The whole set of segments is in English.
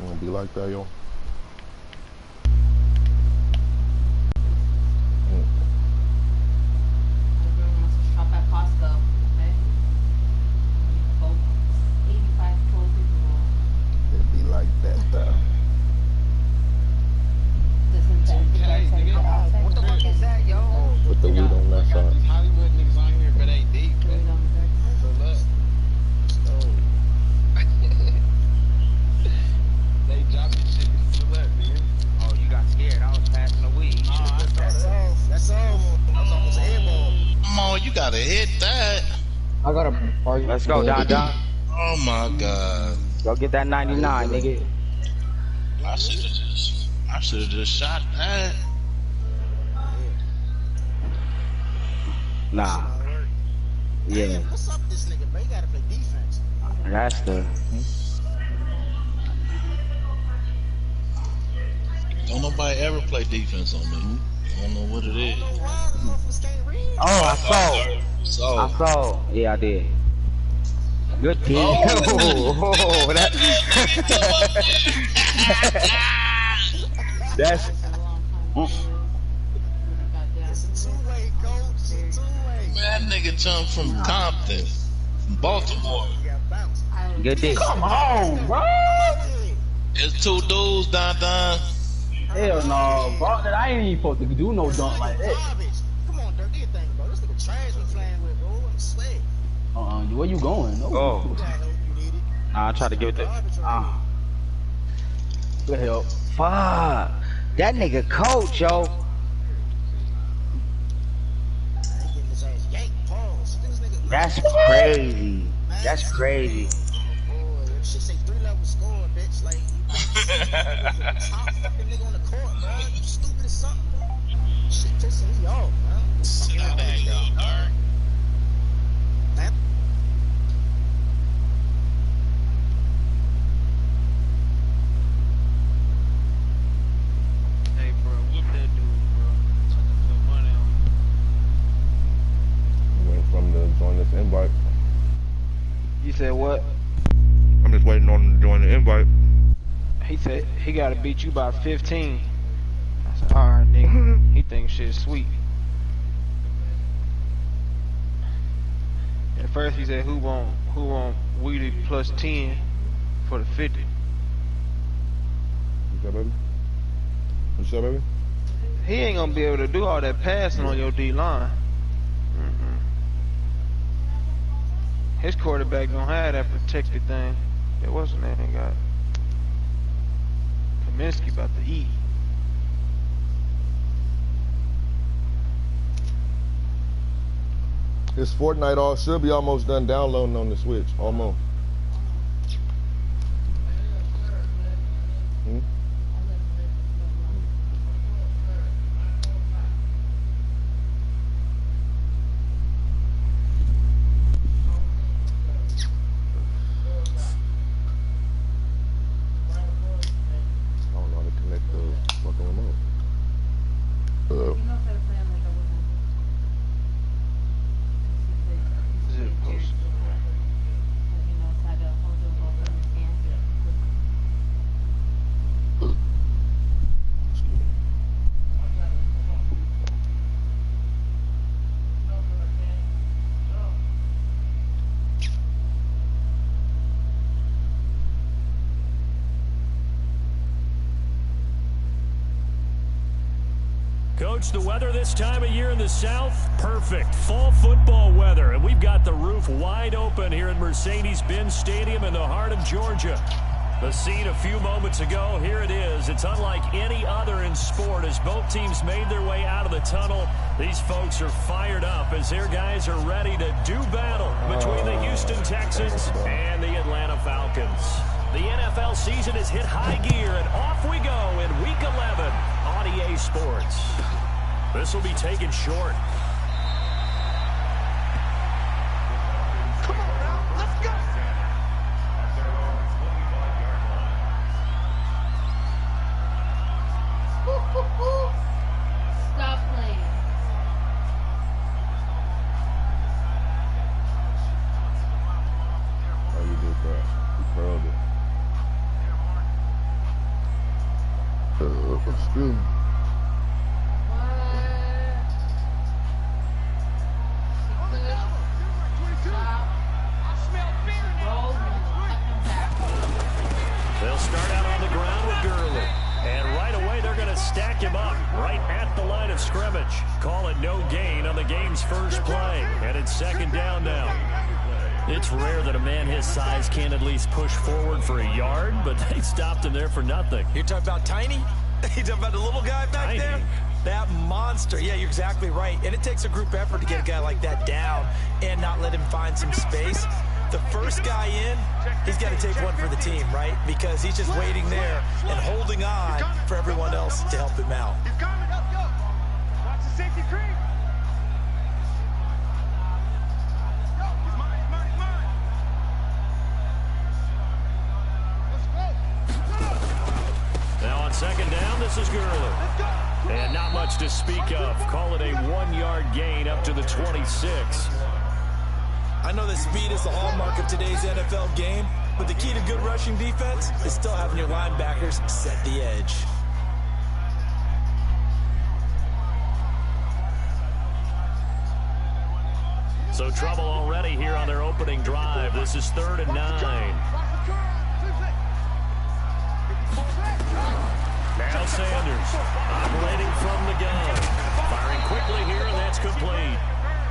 Gonna be like that, yo. Shop at Costco, okay? 85 clothes. It be like that, though. What the fuck is that, yo? Put the weed on that Got side. these Hollywood niggas on here, but they deep, man. So look. They dropped this shit. So look, man. Oh, you got scared. I was passing the weed. That's all. That's all. I was almost airball. Come on, you gotta hit that. I got a party. Let's go, Don Don. Oh my god. Go get that 99, nigga. I should have just shot that. Nah. Yeah. Hey, what's up with this nigga, bro? You gotta play defense. That's the. Don't nobody ever play defense on me. I don't know what it is. Oh, I saw. I saw. Yeah, I did. Good team. Oh, that. That's. That nigga jumped from Compton, from Baltimore. Good dick. Come on, bro. There's two dudes down. Hell no, bro. I ain't even supposed to do no dunk like that. Come on, Dirk, do your thing, bro. This nigga trash we playing with, bro. I'm sweating. Where you going? No. Oh. Nah, I tried to give it to. Good help. Fuck. That nigga coach, yo. That's crazy. That's crazy. Shit say 3-level score, bitch. Like, top fucking nigga on the court, bro. You stupid as something, bro. Shit pissing me off, bro. There you go, Dirk. Hey, bro, whoop that dude, bro. Trying to put money on him. Waiting for him to join this invite. You said what? I'm just waiting on him to join the invite. He said he gotta beat you by 15. I said, alright, nigga. He thinks shit's sweet. At first he said, who want Weedy plus 10 for the 50? What's up, baby? What's up, baby? He ain't gonna be able to do all that passing on your D line. His quarterback gonna have that protected thing. It wasn't that he got. Kaminsky about to eat. This Fortnite all should be almost done downloading on the Switch. Almost. Coach, the weather this time of year in the South, perfect. Fall football weather, and we've got the roof wide open here in Mercedes-Benz Stadium in the heart of Georgia. The scene a few moments ago, here it is. It's unlike any other in sport as both teams made their way out of the tunnel. These folks are fired up as their guys are ready to do battle between the Houston Texans and the Atlanta Falcons. The NFL season has hit high gear, and off we go in Week 11 on EA Sports. This will be taken short. Come on, now. Let's go. Stop playing. Oh, you did that. You curled it. Excuse me. They'll start out on the ground with Gurley. And right away, they're going to stack him up right at the line of scrimmage. Call it no gain on the game's first play. And it's second down now. It's rare that a man his size can't at least push forward for a yard, but they stopped him there for nothing. You're talking about Tiny? You're talking about the little guy back there? That monster. Yeah, you're exactly right. And it takes a group effort to get a guy like that down and not let him find some space. The first guy in, he's got to take one for the team, right? Because he's just waiting there and holding on for everyone else to help him out. He's coming, let's go. Watch the safety creep. He's mine, he's mine, he's mine. Let's go. Now on second down, this is Gurley. And not much to speak of. Call it a 1-yard gain up to the 26. I know that speed is the hallmark of today's NFL game, but the key to good rushing defense is still having your linebackers set the edge. So trouble already here on their opening drive. This is 3rd and 9. Now Sanders operating from the gun. Firing quickly here, and that's complete.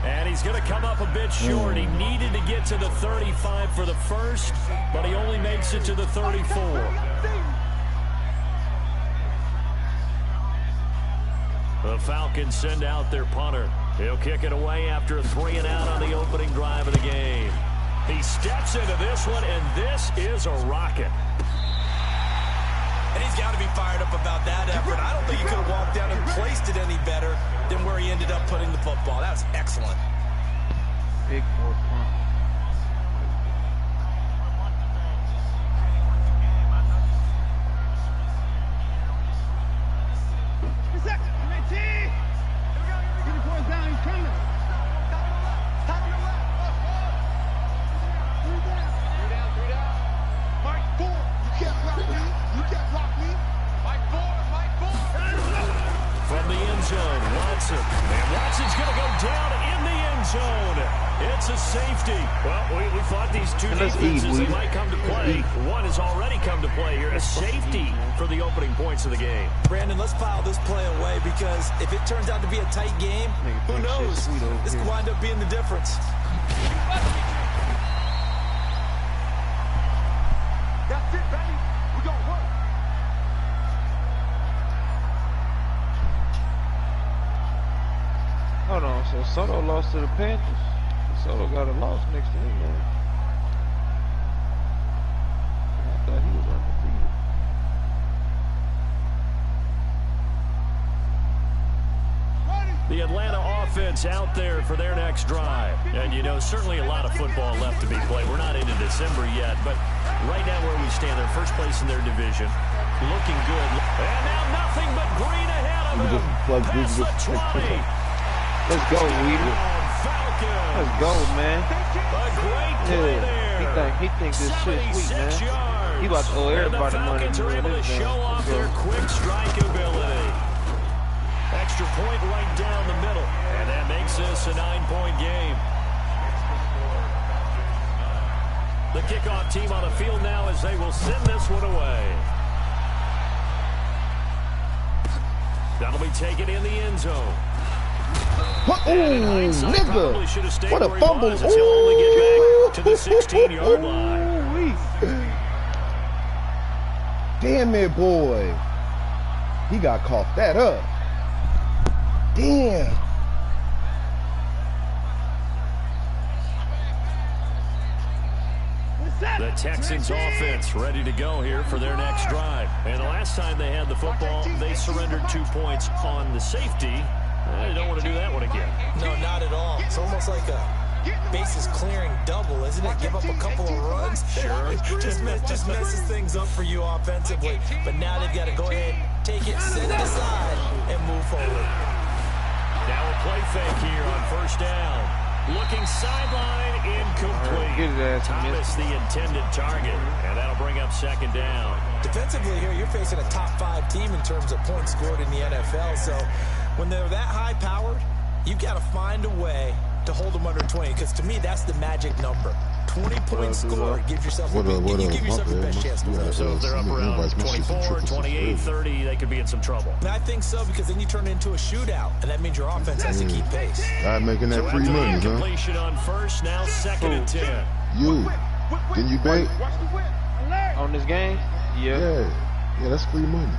And he's going to come up a bit short. He needed to get to the 35 for the first, but he only makes it to the 34. The Falcons send out their punter. He'll kick it away after a 3-and-out on the opening drive of the game. He steps into this one, and this is a rocket. And he's got to be fired up about that effort. I don't think he could have walked down and placed it any better than where he ended up putting the football. That was excellent. Big fourth punt. From the end zone, Watson. And Watson's going to go down in the end zone. It's a safety. Well, we thought these two defenses they might come to play. One has already come to play here. A safety for the opening points of the game. Brandon, let's file this play away because if it turns out to be a tight game, who knows? This could wind up being the difference. That's it, baby. We're going to work. Hold on, so Soto lost to the Panthers. Soto got a loss next to him, man. I thought he was undefeated. The Atlanta offense out there for their next drive. And, you know, certainly a lot of football left to be played. We're not into December yet, but right now where we stand, they're first place in their division. Looking good. And now nothing but green ahead of him. Past the 20. Let's go, Weeder. Let's go, man. A great play there. He thinks this shit's sweet, man. He about to owe everybody money. The Falcons are able to show off their quick strike ability. Extra point right down the middle. And that makes this a 9-point game. The kickoff team on the field now as they will send this one away. That'll be taken in the end zone. Oh, nigga. What a fumble. He'll only get back to the 16-yard line. Damn it, boy. He got coughed that up. Damn. The Texans offense ready to go here for their next drive. And the last time they had the football, they surrendered 2 points on the safety. They don't want to do that one again. No, not at all. It's almost like a bases clearing double, isn't it? Give up a couple of runs. Sure. Just messes things up for you offensively. But now they've got to go ahead, take it, set it aside, and move forward. Now a play fake here on first down. Looking sideline, incomplete. Thomas, the intended target, and that'll bring up second down. Defensively here, you're facing a top 5 team in terms of points scored in the NFL. So when they're that high-powered, you've got to find a way to hold them under 20. Because to me, that's the magic number. 20 points scored. Give yourself your best chance to win. So if they're up around 24, 28, 30, they could be in some trouble. And I think so, because then you turn it into a shootout, and that means your offense has to keep pace. God making that free money, huh? Completion on first, now second and 10. You. Can you bank? On this game? Yeah. Yeah, that's free money.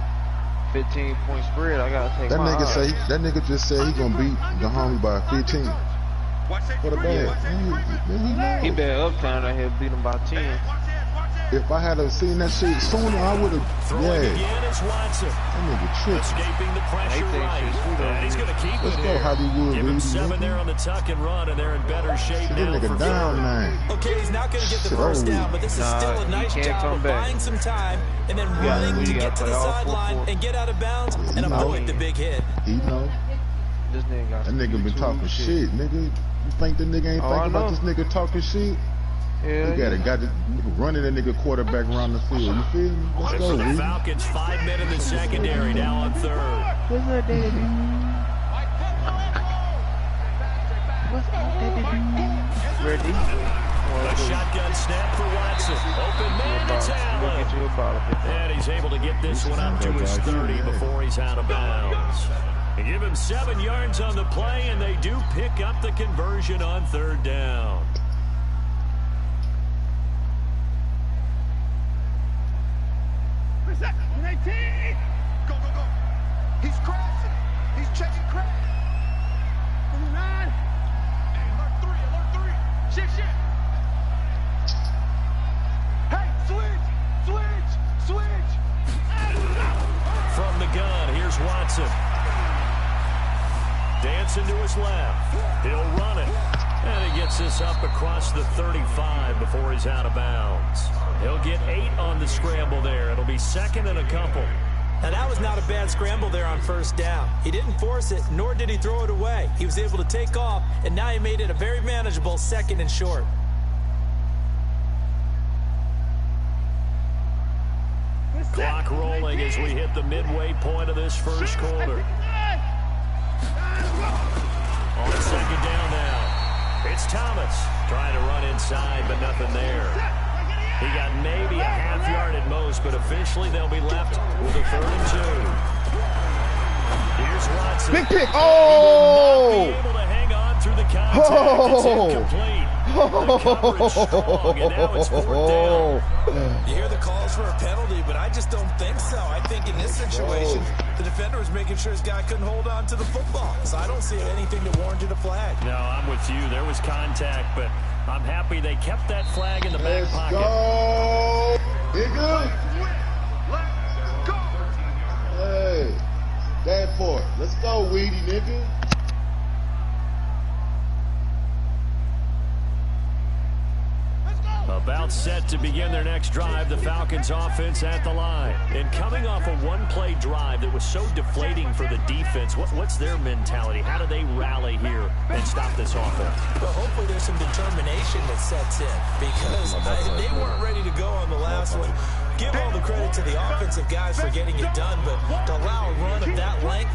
15-point spread. I gotta take that my nigga odds. that nigga just said he gonna beat the homie by 15. What a bad. He bet Uptown out here beat him by 10. If I had seen that shit sooner, I would have. Again is Watson. That nigga tripping. Escaping the pressure right. And he's gonna keep Let's it go, here. Hollywood. Give him 7 there on the tuck and run, and they're in better shape that now nigga for down now. Okay, he's not going to get the first down, but this is still a nice job of buying some time and then running to get to the sideline and get out of bounds and avoid the big hit. He know. This nigga got that nigga been talking shit, nigga. You think the nigga ain't thinking about this nigga talking shit? Yeah, he got the running that nigga quarterback around the field. You feel me? Let's go, the Falcons 5 men in the secondary, now on third. What's up, Daddy? What's up, Daddy? Ready? A shotgun snap for Watson. Open man to Allen. And he's able to get this one up to his 30 before he's out of bounds. They give him 7 yards on the play, and they do pick up the conversion on third down. Go, go, go. He's crashing. He's checking crash. Moving on. Hey, alert 3. Shit. Hey, switch. From the gun, here's Watson. Dancing to his left. He'll run it. And he gets this up across the 35 before he's out of bounds. He'll get 8 on the scramble there. It'll be second and a couple. Now, that was not a bad scramble there on first down. He didn't force it, nor did he throw it away. He was able to take off, and now he made it a very manageable second and short. Clock rolling as we hit the midway point of this first quarter. On second down now. It's Thomas trying to run inside, but nothing there. He got maybe a half yard at most, but officially they'll be left with a 3rd and 2. Here's Watson. Big pick. Oh! He will not be able to hang on through the contact. It's incomplete. The coverage strong, and now it's 4th down. You hear the calls for a penalty, but I just don't think so. I think in this situation, the defender was making sure his guy couldn't hold on to the football. So I don't see anything to warrant a flag. No, I'm with you. There was contact, but I'm happy they kept that flag in the back pocket. Go, nigga. Let's go. Hey, Danforth. Let's go, Weedy, nigga. About set to begin their next drive, the Falcons offense at the line. And coming off a one-play drive that was so deflating for the defense, what's their mentality? How do they rally here and stop this offense? Well, hopefully there's some determination that sets in, because they weren't ready to go on the last one. Give all the credit to the offensive guys for getting it done, but to allow a run of that length,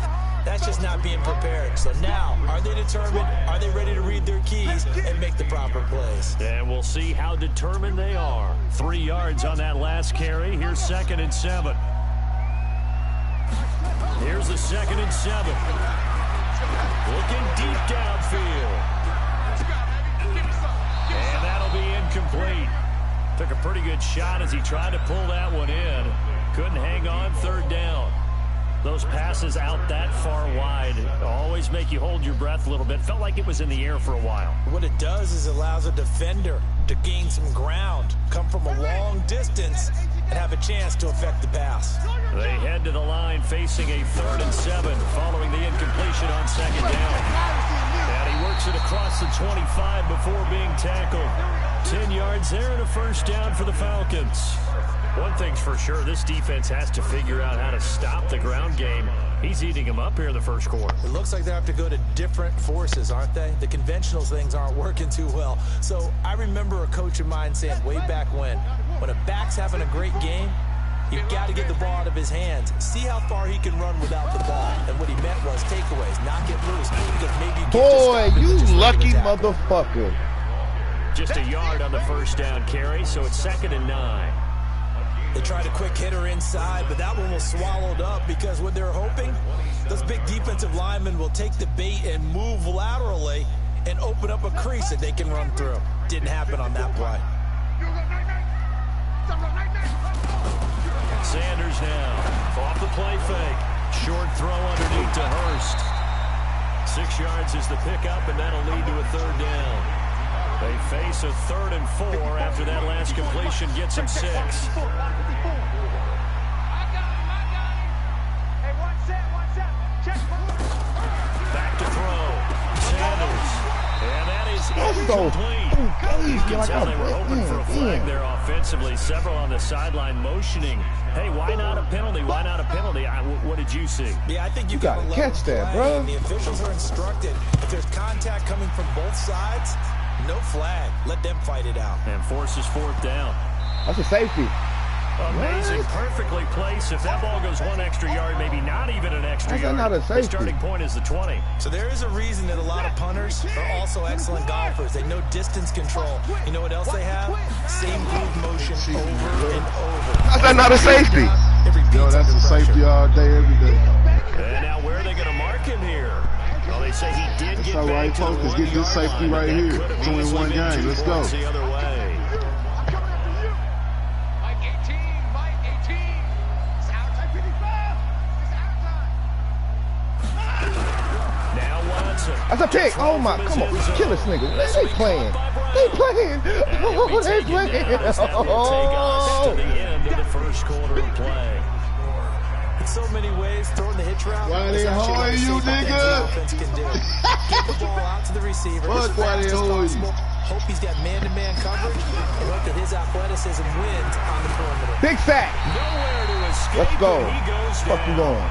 that's just not being prepared. So now, are they determined? Are they ready to read their keys and make the proper plays? And we'll see how determined they are. 3 yards on that last carry. Here's 2nd and 7. Here's the 2nd and 7. Looking deep downfield. And that'll be incomplete. Took a pretty good shot as he tried to pull that one in. Couldn't hang on 3rd down. Those passes out that far wide always make you hold your breath a little bit. Felt like it was in the air for a while. What it does is allows a defender to gain some ground, come from a long distance, and have a chance to affect the pass. They head to the line facing a 3rd and 7 following the incompletion on 2nd down. And he works it across the 25 before being tackled. 10 yards there and a 1st down for the Falcons. One thing's for sure, this defense has to figure out how to stop the ground game. He's eating him up here in the first quarter. It looks like they have to go to different forces, aren't they? The conventional things aren't working too well. So I remember a coach of mine saying way back when a back's having a great game, you've got to get the ball out of his hands. See how far he can run without the ball. And what he meant was takeaways, not get loose. Because maybe you boy, you lucky motherfucker. Just a yard on the first down carry, so it's 2nd and 9. They tried a quick hitter inside, but that one was swallowed up because what they're hoping, those big defensive linemen will take the bait and move laterally and open up a crease that they can run through. Didn't happen on that play. Sanders now, off the play fake. Short throw underneath to Hurst. 6 yards is the pickup, and that'll lead to a 3rd down. They face a 3rd and 4 after that last completion gets them 6. Back to throw. Sanders. And that is incomplete. You can tell they were hoping for a flag there offensively. Several on the sideline motioning. Hey, why not a penalty? Why not a penalty? What did you see? Yeah, I think you got to catch that, bro. The officials are instructed. If there's contact coming from both sides, no flag. Let them fight it out. And forces 4th down. That's a safety. Amazing, perfectly placed. If that ball goes 1 extra yard, maybe not even an extra yard, not a safety. The starting point is the 20. So there is a reason that a lot of punters are also excellent golfers. They know distance control. You know what else they have? Same groove motion over and over. How's that not a safety? Yo, that's a safety all day, every day. And now where are they going to mark him here? Well, they say he did get all right, folks. Let's get this safety right here. 2-in-1 game. Let's go. The other way. That's a pick. Oh my, come on, kill this nigga. They playing. They playing. Oh, they playing. Oh. To the end of the first quarter of play. In so many ways, throwing the hitch route. Why they hold you, nigga? Get the ball out to the receiver. Fuck, why they hold you? Hope he's got man-to-man coverage and hope that his athleticism wins on the perimeter. Big sack. Nowhere to escape. Let's go. He goes Fuck you going?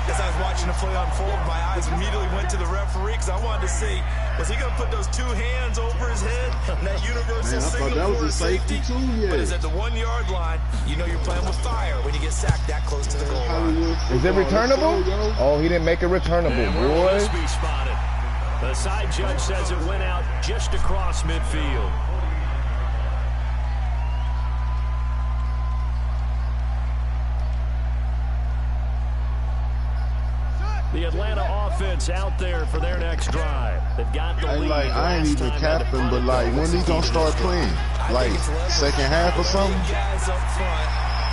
As I was watching the play unfold, my eyes immediately went to the referee because I wanted to see, was he going to put those 2 hands over his head and that universal signal that was for a safety too, yeah. But it's at the 1 yard line. You know you're playing with fire when you get sacked that close to the goal line. Is it returnable? Oh, he didn't make it returnable, boy. Be spotted. The side judge says it went out just across midfield. The Atlanta offense out there for their next drive. They've got the lead. Like, I ain't even capping, but like, when he gonna start playing? Like, second half or something? Guys up front,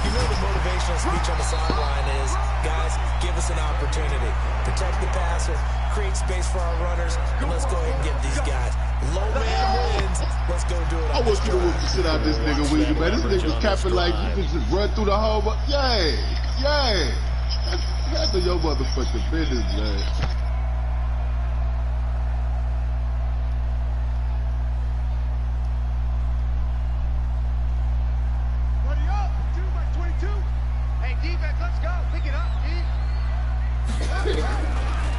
you know the motivational speech on the sideline is, guys, give us an opportunity. Protect the passer, create space for our runners, and let's go ahead and get these guys. Low man wins. Let's go do it. I want you to sit out this nigga with you, man. This nigga capping like you can just run through the whole, but yeah. Handle your motherfucking business, man. Buddy up, 2 by 22. Hey, defense, let's go. Pick it up, D.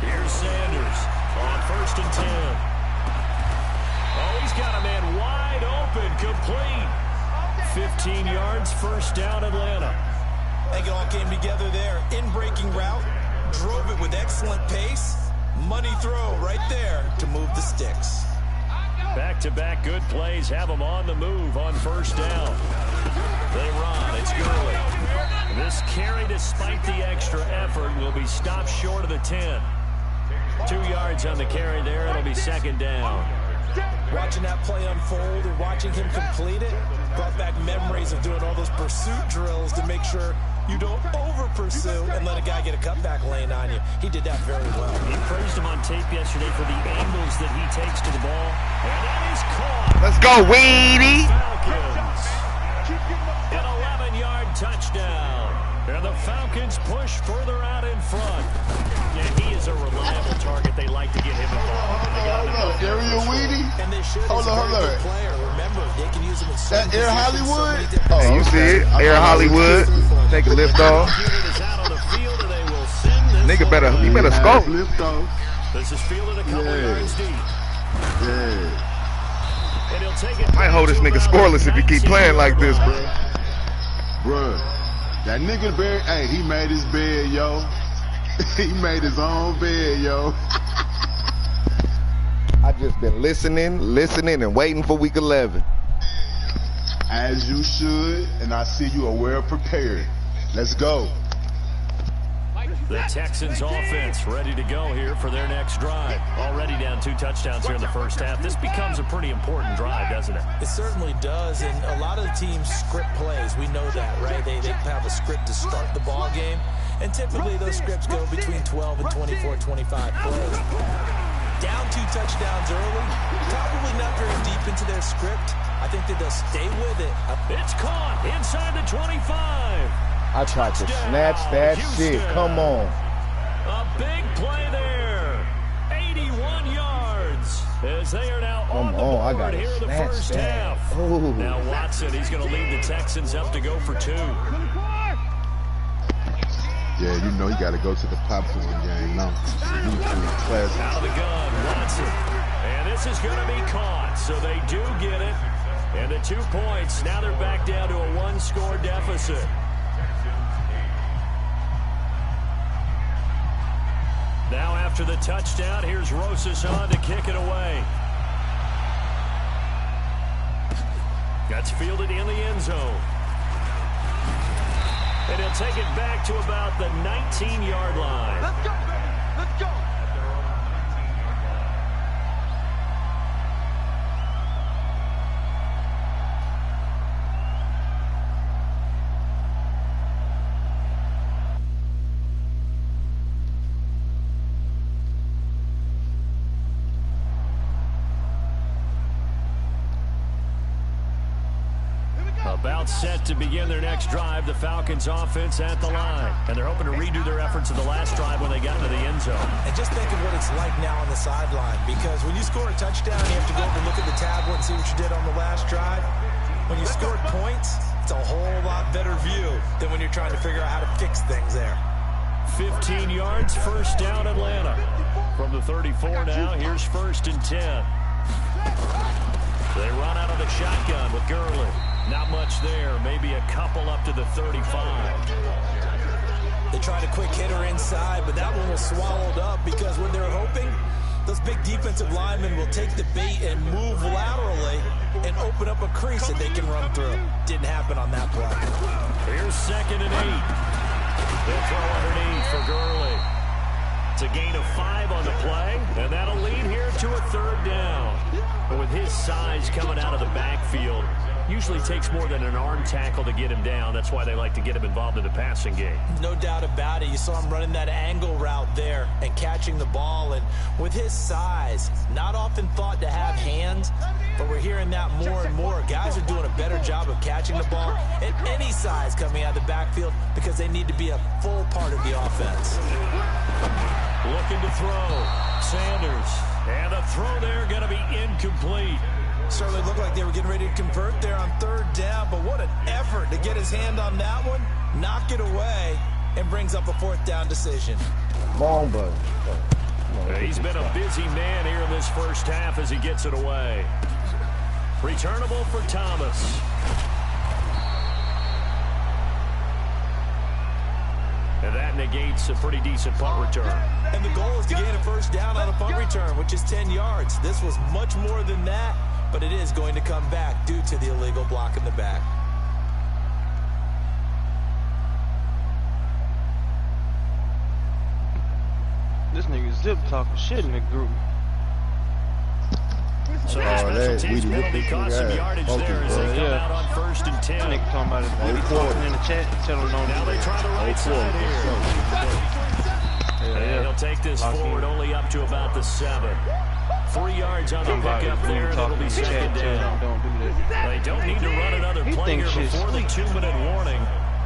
Here's Sanders on 1st and 10. Oh, he's got a man wide open, complete. 15 yards, 1st down, Atlanta. I think it all came together there. In-breaking route, drove it with excellent pace. Money throw right there to move the sticks. Back-to-back good plays have them on the move on 1st down. They run. It's Gurley. This carry, despite the extra effort, will be stopped short of the 10. 2 yards on the carry there. It'll be 2nd down. Watching that play unfold and watching him complete it brought back memories of doing all those pursuit drills to make sure you don't over-pursue and let a guy get a cutback lane on you. He did that very well. He praised him on tape yesterday for the angles that he takes to the ball. And that is caught. Let's go, Weedy. Falcons. An 11-yard touchdown. And the Falcons push further out in front. Yeah, he is a reliable target. They like to get him involved. Hold up, H0LLYW00D? And they should. Hold on. Player. Remember, they can use him in That H0LLYW00D? Hey, you see it? H0LLYW00D. Take a lift off. Nigga better score. Lift off. This is fielded a couple yards deep. Yeah. And he'll take it. Might hold this nigga scoreless if he keep playing like this, bro. Bruh, that nigga bed, hey, he made his bed, yo. He made his own bed, yo. I just been listening, and waiting for week 11. As you should, and I see you are well prepared. Let's go. The Texans offense ready to go here for their next drive. Already down 2 touchdowns here in the first half. This becomes a pretty important drive, doesn't it? It certainly does, and a lot of the teams script plays. We know that, right? They have a script to start the ball game, and typically those scripts go between 12 and 24, 25 plays. Down 2 touchdowns early, probably not very deep into their script. I think that they'll stay with it. It's caught inside the 25. I tried to snatch that shit. Come on. A big play there. 81 yards. As they are now on the board here in the first half. Ooh. Now Watson, he's going to lead the Texans up to go for 2. Yeah, you know he got to go to the popcorn game now. Out of the gun, Watson. And this is going to be caught, so they do get it. And the 2 points, now they're back down to a 1-score deficit. Now after the touchdown, here's Rosas on to kick it away. That's fielded in the end zone. And he'll take it back to about the 19-yard line. Let's go, baby. Let's go. About set to begin their next drive, the Falcons offense at the line. And they're hoping to redo their efforts of the last drive when they got into the end zone. And just think of what it's like now on the sideline, because when you score a touchdown, you have to go over and look at the tablet and see what you did on the last drive. When you scored points, it's a whole lot better view than when you're trying to figure out how to fix things there. 15 yards, first down Atlanta. From the 34 now, here's 1st and 10. They run out of the shotgun with Gurley. Not much there, maybe a couple up to the 35. They tried a quick hitter inside, but that one was swallowed up because when they're hoping, those big defensive linemen will take the bait and move laterally and open up a crease that they can run through. Didn't happen on that play. Here's 2nd and 8. They'll throw underneath for Gurley. It's a gain of 5 on the play, and that'll lead here to a 3rd down. But with his size coming out of the backfield, usually takes more than an arm tackle to get him down. That's why they like to get him involved in the passing game. No doubt about it. You saw him running that angle route there and catching the ball. And with his size, not often thought to have hands, but we're hearing that more and more. Guys are doing a better job of catching the ball at any size coming out of the backfield because they need to be a full part of the offense. Looking to throw. Sanders. And the throw there going to be incomplete. Certainly looked like they were getting ready to convert there on 3rd down, but what an effort to get his hand on that one, knock it away, and brings up a 4th down decision. Long button. He's been a busy man here in this first half as he gets it away. Returnable for Thomas. And that negates a pretty decent punt return. And the goal is to gain a 1st down on a punt return, which is 10 yards. This was much more than that, but it is going to come back due to the illegal block in the back. This nigga Zip talking shit in the group. So the special teams penalty cost some yardage there as they come out on 1st and 10. Nigga talking about it. They be talking in the chat, telling them now they try the right side here. And he'll take this forward only up to about the 7. 3 yards on the pickup there, and it'll be 2nd down. Don't do that. They don't need to run another play here before the 2-minute warning.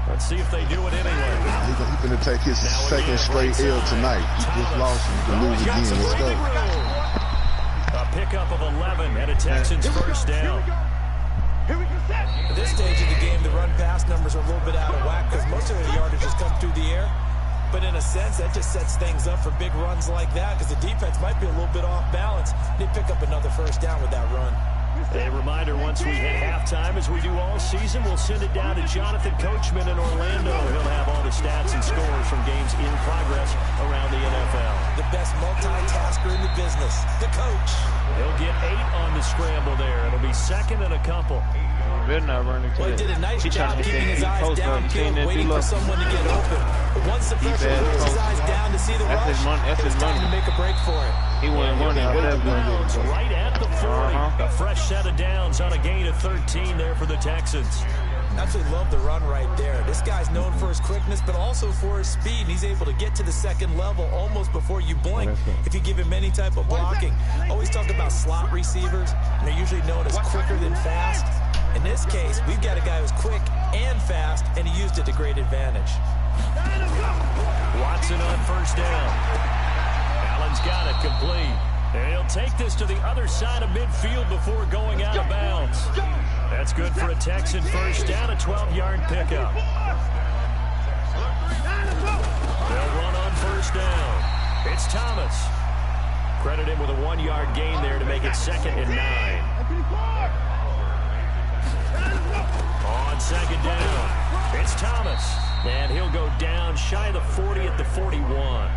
Let's see if they do it anyway. He's going to take his second straight L tonight. He just lost. He can lose again. Let's go. A pickup of 11 and a Texans first down. At this stage of the game, the run-pass numbers are a little bit out of whack because most of the yardage has come through the air. But in a sense, that just sets things up for big runs like that because the defense might be a little bit off balance. They pick up another first down with that run. A reminder, once we hit halftime, as we do all season, we'll send it down to Jonathan Coachman in Orlando. He'll have all the stats and scores from games in progress around the NFL. The best multitasker in the business, the coach. He'll get 8 on the scramble there. It'll be second and a couple. Better not run into Well, he did a nice job keeping his eyes downfield, waiting for someone to get open. But once the pressure moves his eyes down to see the rush, it's time to make a break for it. He went running. Right at the 40. A fresh set of downs on a gain of 13 there for the Texans. Absolutely love the run right there. This guy's known for his quickness, but also for his speed. He's able to get to the second level almost before you blink if you give him any type of blocking. Always talk about slot receivers, and they're usually known as quicker than fast. In this case, we've got a guy who's quick and fast, and he used it to great advantage. Watson on first down. Allen's got it complete. And he'll take this to the other side of midfield before going out of bounds. That's good for a Texan first down, a 12-yard pickup. They'll run on first down. It's Thomas. Credit him with a 1-yard gain there to make it 2nd and 9. On second down, it's Thomas. And he'll go down shy of the 40 at the 41.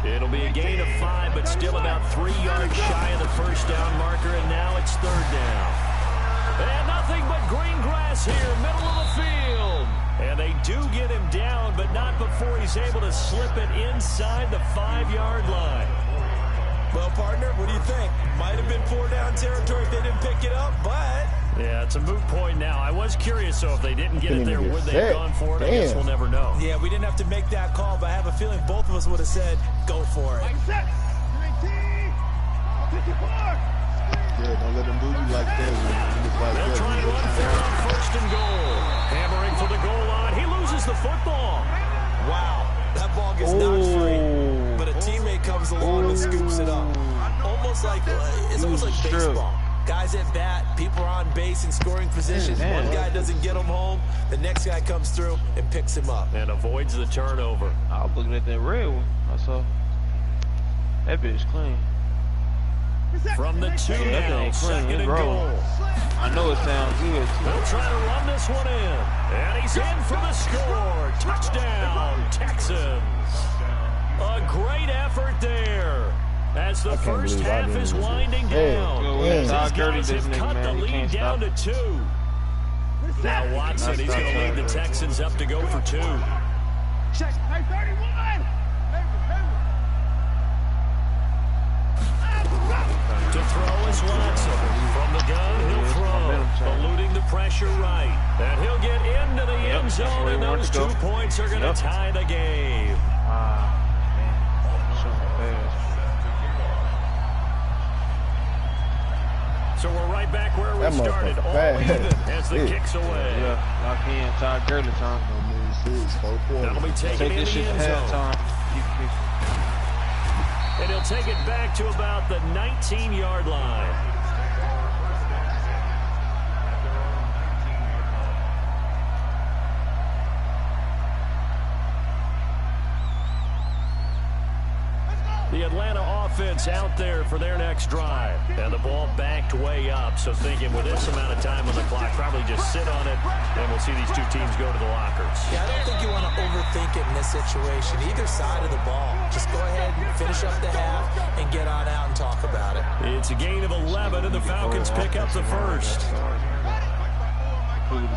It'll be a gain of 5, but still about 3 yards shy of the first down marker, and now it's 3rd down. And nothing but green grass here, middle of the field. And they do get him down, but not before he's able to slip it inside the 5-yard line. Well, partner, what do you think? Might have been 4-down territory if they didn't pick it up, but... Yeah, it's a moot point now. I was curious, so if they didn't get it there, would they have gone for it? I guess we'll never know. Yeah, we didn't have to make that call, but I have a feeling both of us would have said, go for it. Yeah, don't let them do you like that. They'll try and run for it on 1st and goal. Hammering for the goal line. He loses the football. Wow, that ball gets knocked free, but a teammate comes along and scoops it up. Almost like, it's almost like baseball. Guys at bat, people are on base in scoring positions. One guy doesn't get him home, the next guy comes through and picks him up. And avoids the turnover. I was looking at that red one. I saw that bitch clean. From the 2 now, 2nd and goal. I know it sounds good. They'll try to run this one in. And he's in for the score. Touchdown, Texans. A great effort there. As the first half is winding down, these guys have cut the lead down to 2. Now Watson, he's going to lead the Texans up to go for 2. Check. Hey, 31. To throw is Watson. From the gun, he'll throw. Eluding the pressure right. And he'll get into the end zone, and those 2 points are going to tie the game. So we're right back where we started, all even as the kicks away. Yeah, lock in, Todd Gurley time. That'll be taken in the end zone. And he'll take it back to about the 19-yard line. The Atlanta offense out there for their next drive. And the ball backed way up, so thinking with this amount of time on the clock, probably just sit on it, and we'll see these 2 teams go to the lockers. Yeah, I don't think you want to overthink it in this situation. Either side of the ball. Just go ahead and finish up the half and get on out and talk about it. It's a gain of 11, and the Falcons pick up the first. Hey, we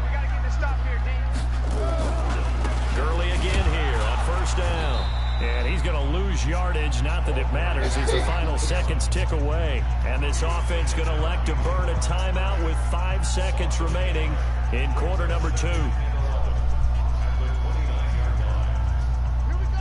got to get this stop here, D. Gurley again here on first down. And he's going to lose yardage. Not that it matters as the final seconds tick away. And this offense going to elect to burn a timeout with 5 seconds remaining in quarter number 2.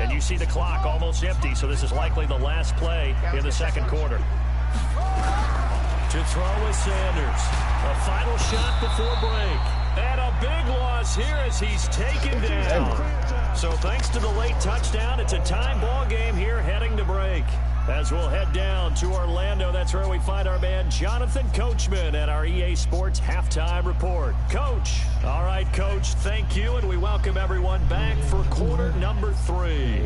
And you see the clock almost empty, so this is likely the last play in the second quarter. To throw is Sanders. A final shot before break. And a big loss here as he's taken down. So thanks to the late touchdown, it's a time ball game here heading to break. As we'll head down to Orlando, that's where we find our man Jonathan Coachman at our EA Sports Halftime Report. Coach. All right, Coach, thank you, and we welcome everyone back for quarter number 3.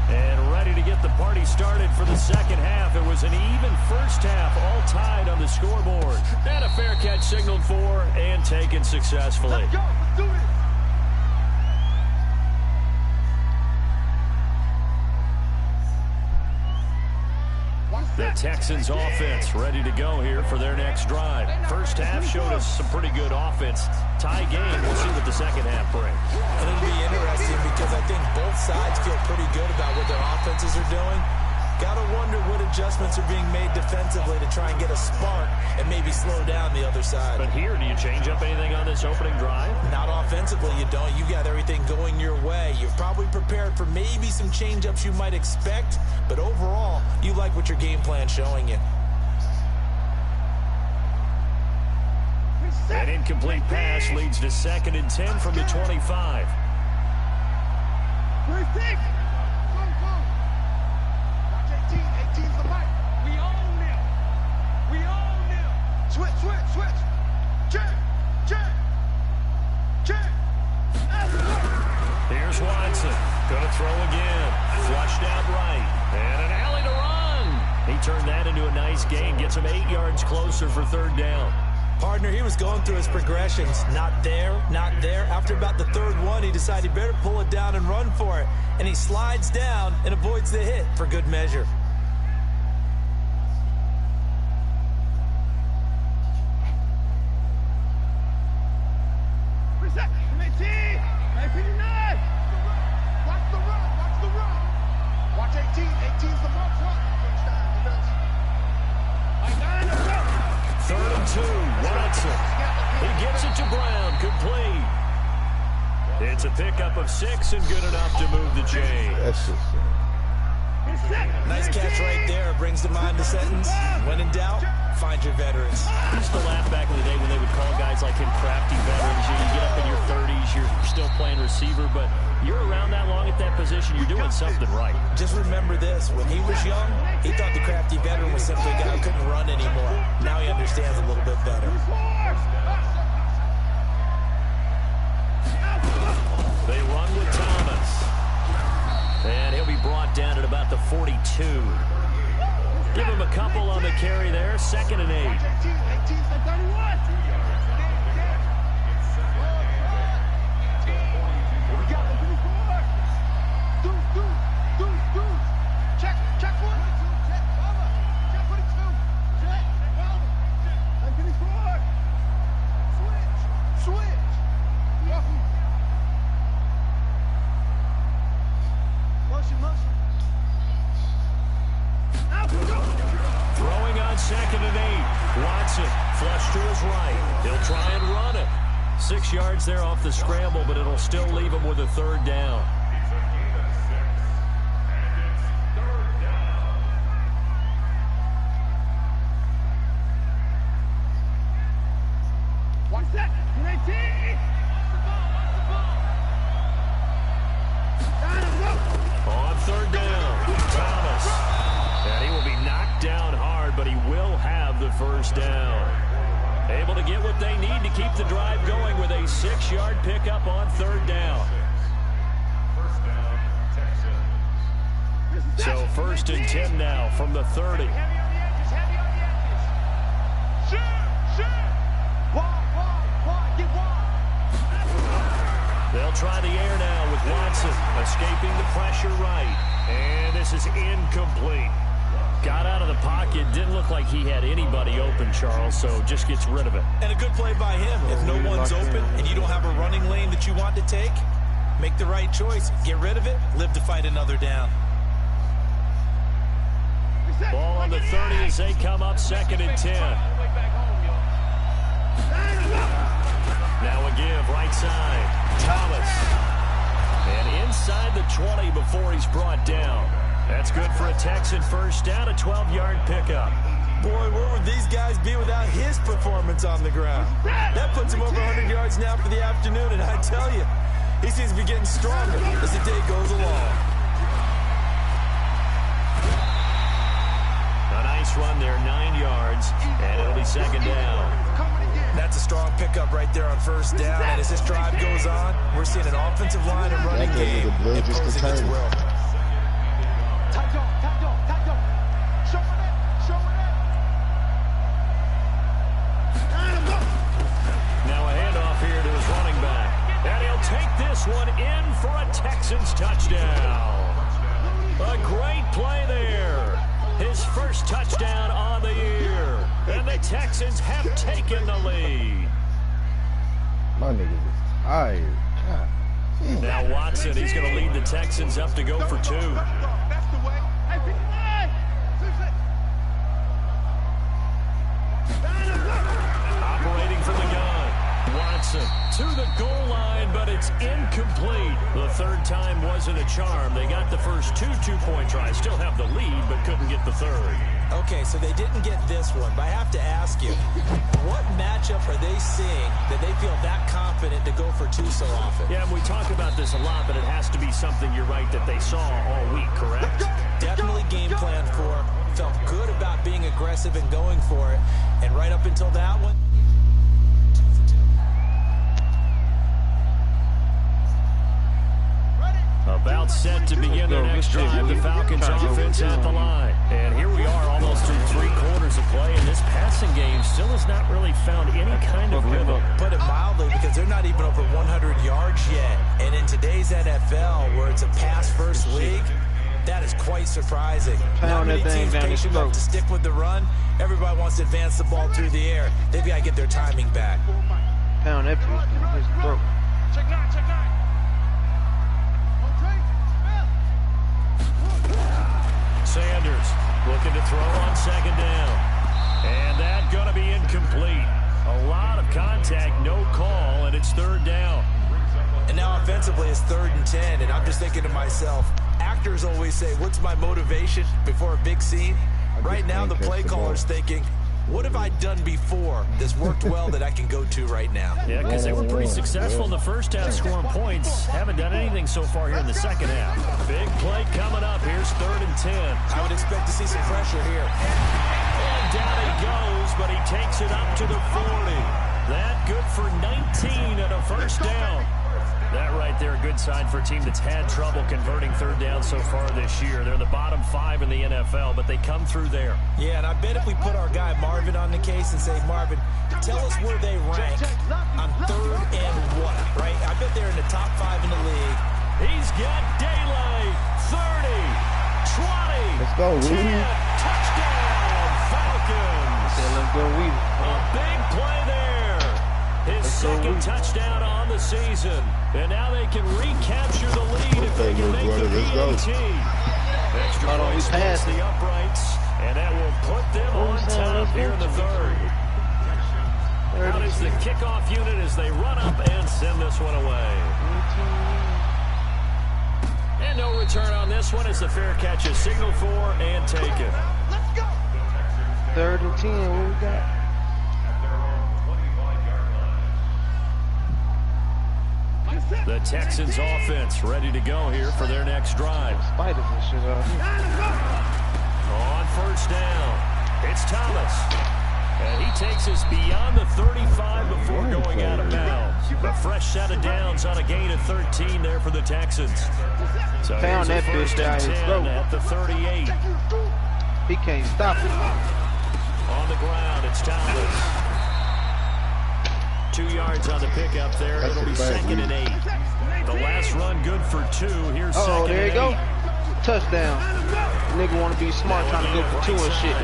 And ready to get the party started for the second half. It was an even first half, all tied on the scoreboard. And a fair catch signaled for and taken successfully. Let's go. Let's do this. The Texans offense ready to go here for their next drive. First half showed us some pretty good offense. Tie game, we'll see what the second half brings. And it'll be interesting because I think both sides feel pretty good about what their offenses are doing. Gotta wonder what adjustments are being made defensively to try and get a spark and maybe slow down the other side. But here, do you change up anything on this opening drive? Not offensively, you don't. You got everything going your way. You're probably prepared for maybe some change-ups you might expect, but overall, you like what your game plan's showing you. An incomplete pass leads to 2nd and 10 from the 25. Switch. Check. Here's Watson. Gonna throw again. Flushed out right. And an alley to run. He turned that into a nice gain. Gets him 8 yards closer for 3rd down. Partner, he was going through his progressions. Not there. After about the 3rd one, he decided he better pull it down and run for it. And he slides down and avoids the hit for good measure. Watch 18. 18's the mark. 3rd and 2. Watson. He gives it to Brown. Complete. It's a pickup of 6 and good enough to move the chain. That's just Nice catch right there. Brings to mind the sentence, when in doubt, find your veterans. I used to laugh back in the day when they would call guys like him crafty veterans. You get up in your 30s, you're still playing receiver, but you're around that long at that position, you're doing something right. Just remember this, when he was young, he thought the crafty veteran was simply a guy who couldn't run anymore. Now he understands a little bit better. They run with Thomas. And he'll be brought down at about the 42. Give him a couple on the carry there. 2nd and 8. Check one. Switch. Motion. Throwing on 2nd and 8. Watson, flush to his right. He'll try and run it. 6 yards there off the scramble, but it'll still leave him with a 3rd down. Watch that. On 3rd down, Thomas. And he will be knocked down hard, but he will have the 1st down. Able to get what they need to keep the drive going with a 6-yard pickup on 3rd down. So 1st and 10 now from the 30. They'll try the air now with Watson escaping the pressure right. And this is incomplete. Got out of the pocket. Didn't look like he had anybody open, Charles, so just gets rid of it. And a good play by him. If no one's open and you don't have a running lane that you want to take, make the right choice. Get rid of it. Live to fight another down. Ball on the 30 as they come up 2nd and 10. Now a give right side. Thomas. And inside the 20 before he's brought down. That's good for a Texan first down, a 12-yard pickup. Boy, where would these guys be without his performance on the ground? That puts him over 100 yards now for the afternoon, and I tell you, he seems to be getting stronger as the day goes along. A nice run there, 9 yards, and it'll be second down. That's a strong pickup right there on first down, and as this drive goes on, we're seeing an offensive line and running game imposing its will. Now a handoff here to his running back. And he'll take this one in for a Texans touchdown. A great play there. His first touchdown on the year. And the Texans have taken the lead. My niggas is tired. God. Now Watson, he's going to lead the Texans up to go for 2. Operating from the gun. Watson to the goal line, but it's incomplete. The third time wasn't a charm. They got the first 2 two-point tries. Still have the lead, but couldn't get the third. Okay, so they didn't get this one, but I have to ask you, what matchup are they seeing that they feel that confident to go for 2 so often? Yeah, and we talk about this a lot, but it has to be something, you're right, that they saw all week, correct? Definitely game plan for, felt good about being aggressive and going for it, and right up until that one, about set to begin their next drive, the Falcons offense at the line. And here we are almost through 3 quarters of play, and this passing game still has not really found any kind of rhythm. Put it mildly, because they're not even over 100 yards yet. And in today's NFL, where it's a pass-first league, that is quite surprising. Not many teams patient enough to stick with the run. Everybody wants to advance the ball through the air. They've got to get their timing back. Pound that piece down his throat. Check 9, check 9. Sanders looking to throw on second down. And that's going to be incomplete. A lot of contact, no call, and it's third down. And now offensively it's 3rd and 10, and I'm just thinking to myself, actors always say, what's my motivation before a big scene? Right now the play caller's thinking, what have I done before that's worked well that I can go to right now? Yeah, because they were pretty successful in the first half scoring points. Haven't done anything so far here in the second half. Big play coming up. Here's 3rd and 10. I would expect to see some pressure here. And down he goes, but he takes it up to the 40. That good for 19 and a first down. That right there, a good sign for a team that's had trouble converting third down so far this year. They're in the bottom 5 in the NFL, but they come through there. Yeah, and I bet if we put our guy Marvin on the case and say, Marvin, tell us where they rank on 3rd and what, right? I bet they're in the top 5 in the league. He's got daylight. 30, 20, let's go, 10, touchdown, Falcons. Let's go, Weedy. A big play there. His second touchdown on the season. And now they can recapture the lead if they can make the PAT. Extra points past the uprights, and that will put them on top here in the 3rd. Out is the kickoff unit as they run up and send this one away. And no return on this one as the fair catch is signaled for and taken. 3rd and 10, what we got? The Texans offense ready to go here for their next drive. Spiders and shit On first down, it's Thomas. And he takes us beyond the 35 before going out of bounds. A fresh set of downs on a gain of 13 there for the Texans. So found that bitch down his throat at the 38. He can't stop it. On the ground, it's Thomas. 2 yards on the pickup there. It'll be 2nd and 8. The last run good for 2. Here's 2nd there you and 8. go. Touchdown. Nigga want to be smart, trying to go for 2 and shit.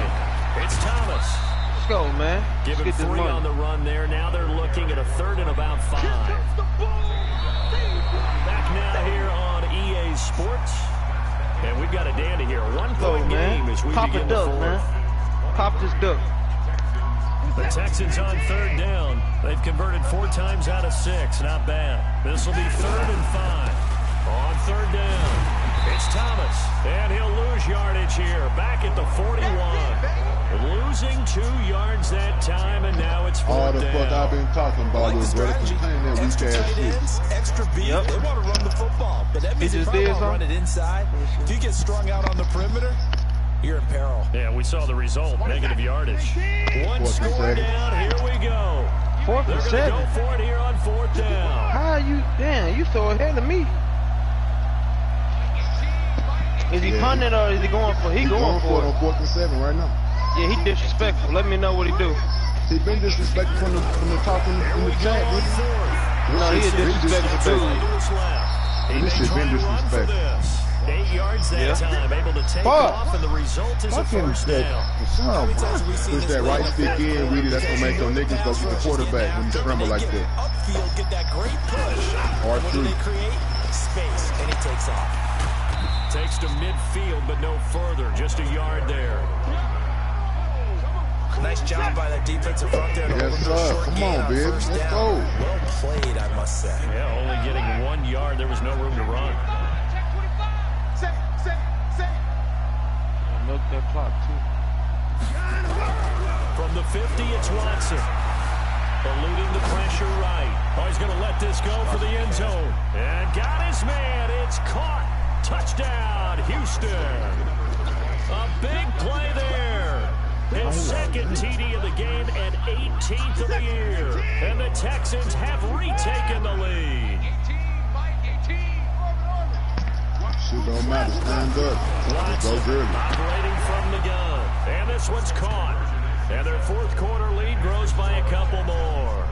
It's Thomas. Let's go, man. Give him 3 on the run there. Now they're looking at a 3rd and about 5. Back now here on EA Sports. And we've got a dandy here. A 1-point game as we begin the 4th. Man. Pop this duck. The Texans on 3rd down. They've converted 4 times out of 6. Not bad. This will be 3rd and 5. On 3rd down. It's Thomas, and he'll lose yardage here. Back at the 41. Losing 2 yards that time, and now it's 4th All the down. fuck I've been talking about, little brother. Contain that weak Extra ass tight shit. ends, extra beat. Yep. They want to run the football, but that means He they just probably did won't run something? it inside. If you get strung out on the perimeter, you're in peril. Yeah, we saw the result, negative yardage. One score down, here we go. 4th They're and going to 7. go for it here on 4th down. How are you? Damn, you so ahead of me. Is he punting or is he going for? He going for it. On 4th and 7 right now. Yeah, he disrespectful. Let me know what he do. He been disrespectful from the top in the chat, nigga. No, he is disrespectful too. This shit been disrespectful. 8 yards that time, able to take off, and the result is a first down. Push that right stick in, really, that's gonna make them niggas go get the quarterback when you scramble like that. Upfield, get that great push. Hard What do they create? Space, and he takes off. Takes to midfield, but no further, just a yard there. Nice job by that defensive front there. Yes, sir. Come on, baby. Let's go. Well played, I must say. Yeah, only getting 1 yard. There was no room to run. Milk that clock too. From the 50, it's Watson. Eluding the pressure right. Oh, he's going to let this go for the end zone. And got his man. It's caught. Touchdown, Houston. A big play there. His second TD of the game and 18th of the year. And the Texans have retaken the lead. Shit don't matter. Stand up. Watson Go girly. operating from the gun. And this one's caught. And their 4th quarter lead grows by a couple more.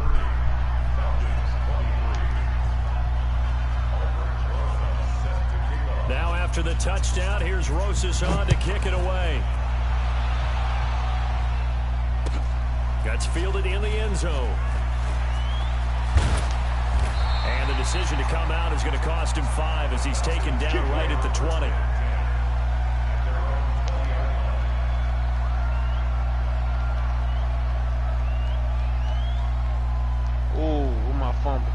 Now after the touchdown, here's Rosas on to kick it away. Gets fielded in the end zone. And the decision to come out is going to cost him 5 as he's taken down right at the 20. Ooh, with my fumble.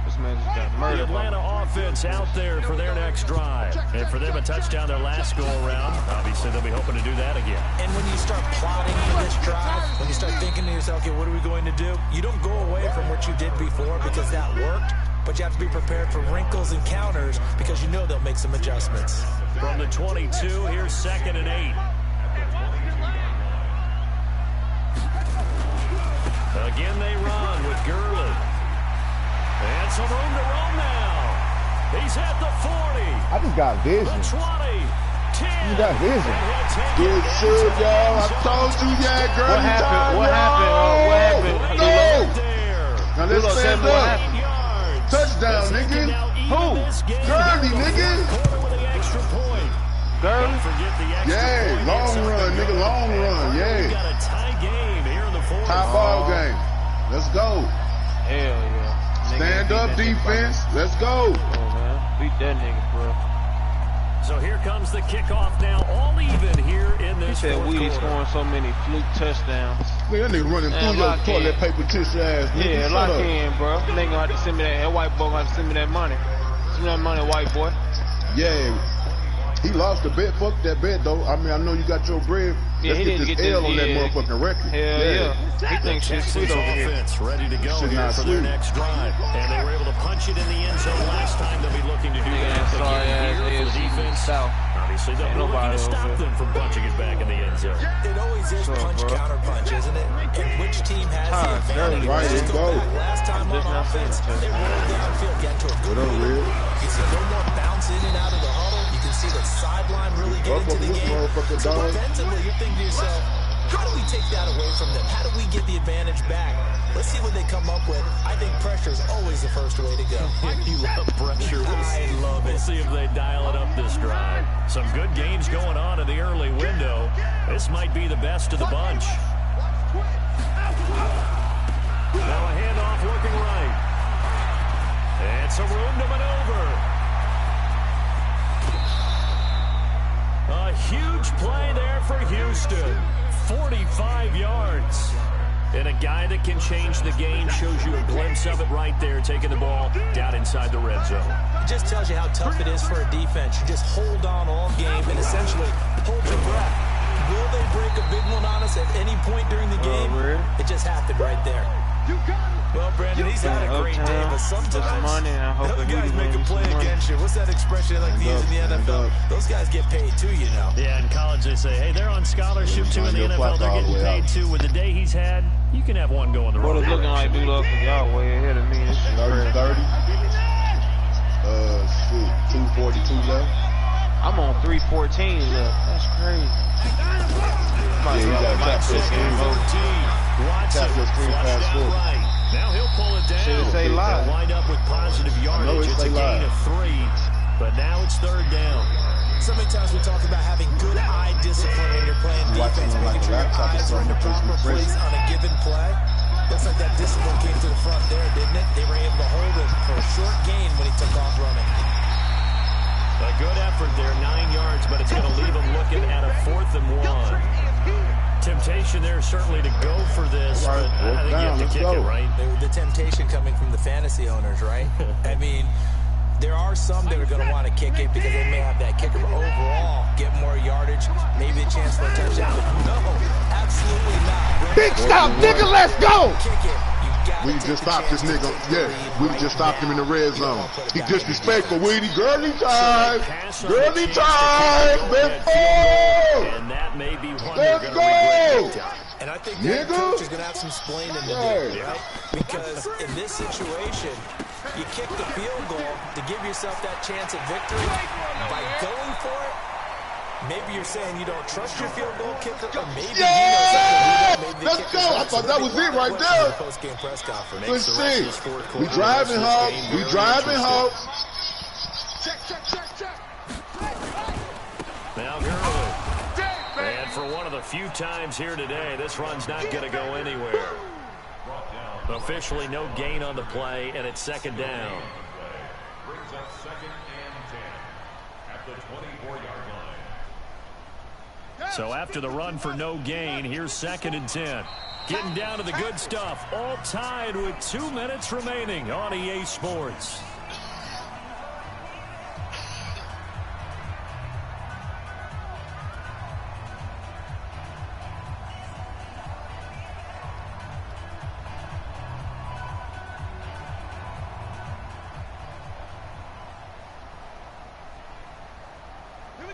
This man just got The murdered. Atlanta offense out there for their next drive. And for them, a touchdown their last go-around. Obviously, they'll be hoping to do that again. And when you start plotting for this drive, when you start thinking to yourself, okay, what are we going to do? You don't go away from what you did before because that worked, but you have to be prepared for wrinkles and counters because you know they'll make some adjustments. From the 22, here's 2nd and 8. Again, they run with Gurley. And some room to roam now. He's at the 40. I just got vision. The 20. 10. You got vision. And he'll take Good it shit, y'all. I told you, yeah, girl. What happened? What happened? What happened? No. there. Now let's Dulo, stand tell me what up. happened. Yards. Touchdown, nigga. Who? Gurley, nigga. Quarter with the extra point. Gurley? Don't forget the extra Yeah, point. long It's run, up nigga, there. long run, We yeah. got a tie game here in the 4th. Tie ball game. Let's go. Hell yeah. Stand Nigga, up beat that nigga. defense. Let's go. Oh man, beat that nigga, bro. So here comes the kickoff now, all even here in He this said 4th Weedy quarter. scoring so many fluke touchdowns. Man, that nigga running Man, through your lock toilet in. paper tissue ass, nigga. Yeah, Shut lock up. in, bro. Nigga gonna have to send me that white boy gonna have to send me that money. Send me that money, white boy. Yeah. He lost the bet. Fuck that bet, though. I mean, I know you got your bread. Yeah, Let's he get didn't this get L this, on that yeah. motherfucking record. Hell yeah. He thinks shit's sweet Texans over here. offense ready to go Shit here not for their sweet. next drive. And they were able to punch it in the end zone last time. They'll be looking to do Nigga, that that sorry again ass here for the AFC defense. South. Obviously, they'll be Ain't looking to nobody stop over them from punching it back in the end zone. It always is Sure, punch, bro. counter punch, isn't it? And which team has Ah, the advantage? right, Let's let's go go. back. Last time on Just not offense, saying they rolled downfield, get to a What good up, lead. Red? You see a little more bounce in and out of the huddle. You can see the sideline really get into the This game. motherfucker, So dog. defensively, you're thinking to yourself, how do we take that away from them? How do we get the advantage back? Let's see what they come up with. I think pressure is always the first way to go. You love pressure. I love We'll it. see if they dial it up this drive. Some good games going on in the early window. This might be the best of the bunch. Now a handoff looking right. And some room to maneuver. A huge play there for Houston. 45 yards. And a guy that can change the game shows you a glimpse of it right there, taking the ball down inside the red zone. It just tells you how tough it is for a defense. You just hold on all game and essentially hold your breath. Will they break a big one on us at any point during the game? It just happened right there. Well, Brandon, he's had a great day, but sometimes money, I hope the guys make a play against you. What's that expression like they use in the NFL? Those guys get paid too, you know. Yeah, in college they say, hey, they're on scholarship too in the NFL. They're getting paid too. With the day he's had, you can have one going the wrong way. What it's looking like, dude, for y'all way ahead of me. 30. 2:42 left. I'm on 3:14 left. That's crazy. Yeah, you got to tap this screen. Tap this screen fast forward. Now he'll pull it down. Should it say live? They'll wind up with positive yardage. It's a gain of 3, but now it's 3rd down. So many times we talk about having good eye discipline when you're playing defense, making sure your eyes are in the proper place on a given play. Looks like that discipline came to the front there, didn't it? They were able to hold him for a short gain when he took off running. A good effort there, 9 yards, but it's going to leave him looking at a 4th and 1. Temptation there certainly to go for this, but I think you have to kick it, right? The temptation coming from the fantasy owners, right? I mean, there are some that are going to want to kick it because they may have that kicker, but overall, get more yardage, maybe a chance for a touchdown. No, absolutely not. Big stop, nigga, let's go! Kick it. We just stopped this nigga. Yeah, we just stopped him in the red zone. He disrespectful, Weedy. Girly time! Girly time! Let's go! And that may be one Let's go! And I think that coach is going to have some explaining to do, right? Because in this situation, you kick the field goal to give yourself that chance at victory. By going for it, maybe you're saying you don't trust your field goal kicker, or maybe let's go! I thought that was it right there. Post-game press conference. Let's see. We driving, Hawks. We driving, Hawks. Now Gurley. And for one of the few times here today, this run's not going to go anywhere. Officially no gain on the play, and it's 2nd down. Brings up 2nd and 10 at the 24-yard line. So after the run for no gain, here's 2nd and 10. Getting down to the good stuff. All tied with 2 minutes remaining on EA Sports.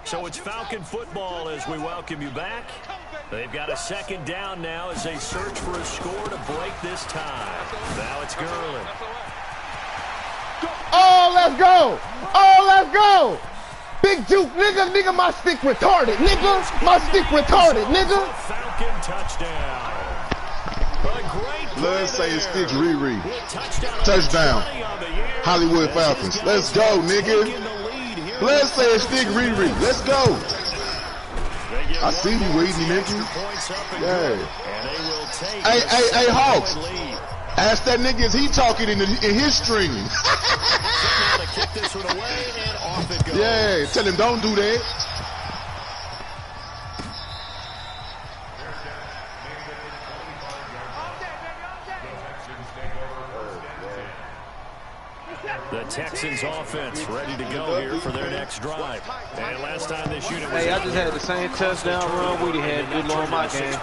So it's Falcon football as we welcome you back. They've got a 2nd down now as they search for a score to break this tie. Now it's Gurley. Oh, let's go! Oh, let's go! Big juke, nigga, nigga, my stick retarded, nigga. My stick retarded, nigga. Falcon touchdown. Let's say stick Riri. Touchdown. Hollywood Falcons. Let's go, nigga. Let's say stick Riri. Let's go. I see you waiting, nigga. Yeah. Hey, Hawks. Ask that nigga, is he talking in his stream? Yeah, tell him don't do that. The Texans offense ready to go here for their next drive. And last time they shoot it was... Hey, I just had the same touchdown run Woody had good on my game.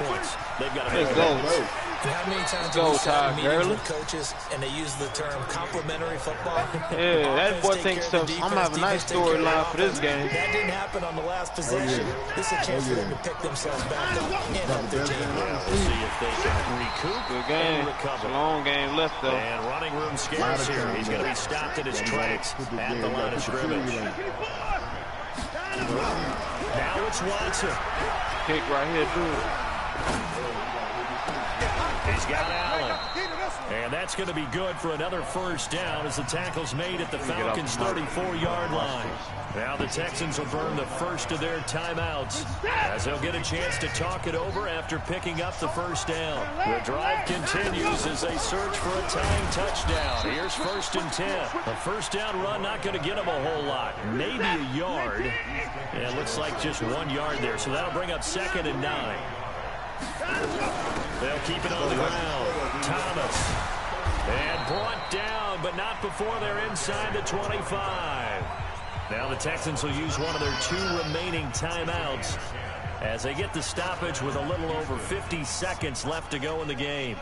Let's go. How many times do we have meetings with coaches and they use the term complimentary football? Yeah, that boy thinks so. I'm having a nice storyline for this game. That didn't happen on the last possession. This is a chance for them to pick themselves back up and help their team. We'll see if they can recoup. Good game. It's a long game left, though. And running room scarce here. He's going to be stopped in his tracks at the line of scrimmage. Now it's Watson. Kick right here, dude. He's got Allen. And that's going to be good for another 1st down as the tackle's made at the Falcons' 34-yard line. Now the Texans will burn the first of their timeouts as they'll get a chance to talk it over after picking up the 1st down. The drive continues as they search for a tying touchdown. Here's 1st and 10. A 1st down run not going to get them a whole lot. Maybe a yard. And it looks like just 1 yard there. So that'll bring up 2nd and 9. They'll keep it on the ground. Thomas. And brought down, but not before they're inside the 25. Now the Texans will use one of their 2 remaining timeouts as they get the stoppage with a little over 50 seconds left to go in the game.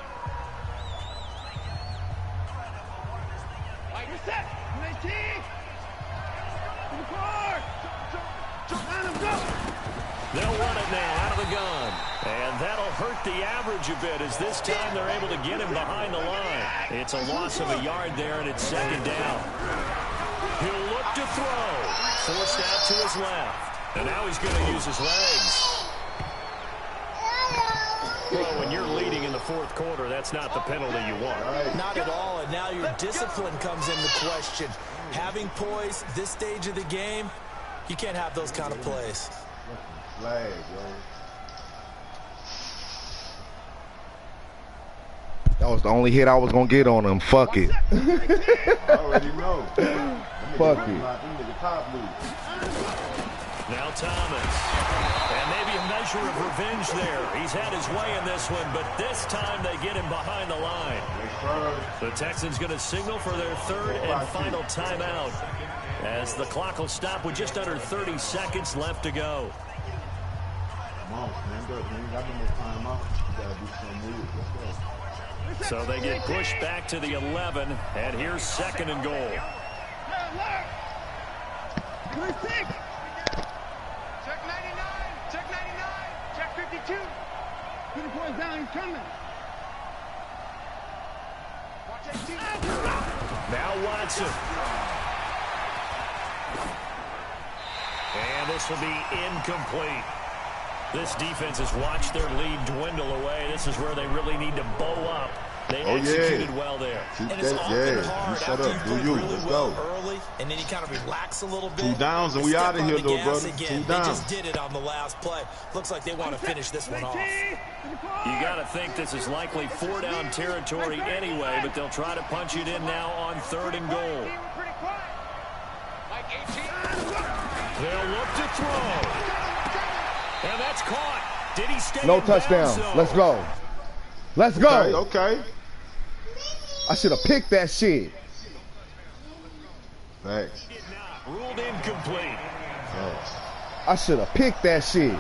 They'll run it now out of the gun. And that'll hurt the average a bit as this time they're able to get him behind the line. It's a loss of a yard there, and it's second down. He'll look to throw. Forced out to his left. And now he's going to use his legs. Well, when you're leading in the fourth quarter, that's not the penalty you want. Not at all, and now your discipline comes into question. Having poise this stage of the game, you can't have those kind of plays. Flag, yo. That was the only hit I was gonna get on him. Fuck it. I already know. Fuck it. Now Thomas. And maybe a measure of revenge there. He's had his way in this one, but this time they get him behind the line. The Texans going to signal for their 3rd and final timeout as the clock will stop with just under 30 seconds left to go. Come on, stand up, man. You got no more timeout. You got to do something weird. Let's go. So they get pushed back to the 11, and here's 2nd and goal. Check 99, check 99, check 52. 20 points down, he's coming. Watch 18. Now Watson. And this will be incomplete. This defense has watched their lead dwindle away. This is where they really need to bow up. They executed well there. And it's often hard after you play really well early, and then you kind of relax a little bit. 2 downs and we out of here, little brother. 2 They downs. just did it on the last play. Looks like they want to finish this one off. You got to think this is likely 4-down territory anyway, but they'll try to punch it in now on 3rd and goal. They'll look to throw. And that's caught. Did he stay No touchdown. Let's go. Let's go. Okay. I should have picked that shit. Thanks. Ruled incomplete. I should have picked that shit.